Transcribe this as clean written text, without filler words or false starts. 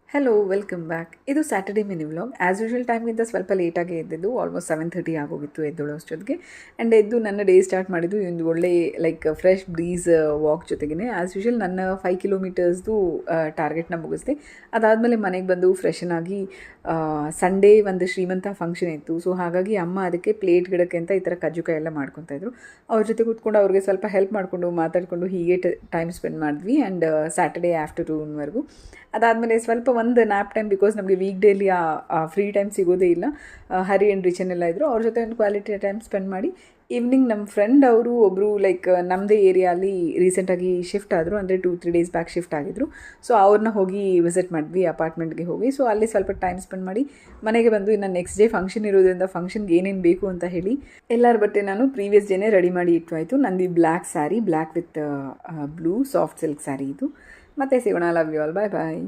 Hello welcome back. ಇದು Saturday mini vlog. As usual ಟೈಮ್ಗಿಂತ ಸ್ವಲ್ಪ ಲೇಟಾಗಿ ಎದ್ದಿದ್ದು, ಆಲ್ಮೋಸ್ಟ್ 7:30 ಆಗೋಗಿತ್ತು ಎದ್ದೋಳೋ ಅಷ್ಟೊತ್ತಿಗೆ. ಆ್ಯಂಡ್ ಎದ್ದು ನನ್ನ ಡೇ ಸ್ಟಾರ್ಟ್ ಮಾಡಿದ್ದು ಒಂದು ಒಳ್ಳೆ ಫ್ರೆಶ್ ಬ್ರೀಸ್ ವಾಕ್ ಜೊತೆಗೇ. ಆ್ಯಸ್ ಯೂಶುವಲ್ ನನ್ನ 5 ಕಿಲೋಮೀಟರ್ಸ್ದು ಟಾರ್ಗೆಟ್ನ ಮುಗಿಸ್ದೆ. ಅದಾದಮೇಲೆ ಮನೆಗೆ ಬಂದು ಫ್ರೆಶನ್ ಆಗಿ ಸಂಡೇ ಒಂದು ಶ್ರೀಮಂತ ಫಂಕ್ಷನ್ ಇತ್ತು. ಸೊ ಹಾಗಾಗಿ ಅಮ್ಮ ಅದಕ್ಕೆ ಪ್ಲೇಟ್ ಗಿಡಕ್ಕೆ ಅಂತ ಈ ಥರ ಕಜ್ಜುಕಾಯಿ ಎಲ್ಲ ಮಾಡ್ಕೊತಾಯಿದ್ರು. ಅವ್ರ ಜೊತೆ ಕೂತ್ಕೊಂಡು ಅವ್ರಿಗೆ ಸ್ವಲ್ಪ ಹೆಲ್ಪ್ ಮಾಡಿಕೊಂಡು ಮಾತಾಡಿಕೊಂಡು ಹೀಗೆ ಟೈಮ್ ಸ್ಪೆಂಡ್ ಮಾಡಿದ್ವಿ. ಆ್ಯಂಡ್ ಸ್ಯಾಟರ್ಡೇ ಆಫ್ಟರ್ನೂನ್ವರೆಗೂ ಅದಾದಮೇಲೆ ಸ್ವಲ್ಪ ಒಂದು ನ್ಯಾಪ್ ಟೈಮ್, ಬಿಕಾಸ್ ನಮಗೆ ವೀಕ್ ಡೇಲಿ ಆ ಫ್ರೀ ಟೈಮ್ ಸಿಗೋದೇ ಇಲ್ಲ. ಹರಿ ಆ್ಯಂಡ್ ರಿಚನ್ ಎಲ್ಲ ಇದ್ದರು, ಅವ್ರ ಜೊತೆ ಒಂದು ಕ್ವಾಲಿಟಿ ಟೈಮ್ ಸ್ಪೆಂಡ್ ಮಾಡಿ ಈವ್ನಿಂಗ್ ನಮ್ಮ ಫ್ರೆಂಡ್ ಅವರು ಒಬ್ಬರು ನಮ್ಮದೇ ಏರಿಯಾಲಿ ರೀಸೆಂಟಾಗಿ ಶಿಫ್ಟ್ ಆದರು, ಅಂದರೆ 2-3 ಡೇಸ್ ಬ್ಯಾಕ್ ಶಿಫ್ಟ್ ಆಗಿದ್ರು. ಸೊ ಅವ್ರನ್ನ ಹೋಗಿ ವಿಸಿಟ್ ಮಾಡಿದ್ವಿ, ಅಪಾರ್ಟ್ಮೆಂಟ್ಗೆ ಹೋಗಿ. ಸೊ ಅಲ್ಲಿ ಸ್ವಲ್ಪ ಟೈಮ್ ಸ್ಪೆಂಡ್ ಮಾಡಿ ಮನೆಗೆ ಬಂದು ಇನ್ನು ನೆಕ್ಸ್ಟ್ ಡೇ ಫಂಕ್ಷನ್ ಇರೋದ್ರಿಂದ ಫಂಕ್ಷನ್ಗೆ ಏನೇನು ಬೇಕು ಅಂತ ಹೇಳಿ ಎಲ್ಲರ ಬಟ್ಟೆ ನಾನು ಪ್ರೀವಿಯಸ್ ಡೇನೇ ರೆಡಿ ಮಾಡಿ ಇಟ್ಟಾಯಿತು. ನಂದು black sari, black with blue soft silk sari ಇದು. ಮತ್ತೆ ಸಿಗೋಣ. Love you all. Bye bye.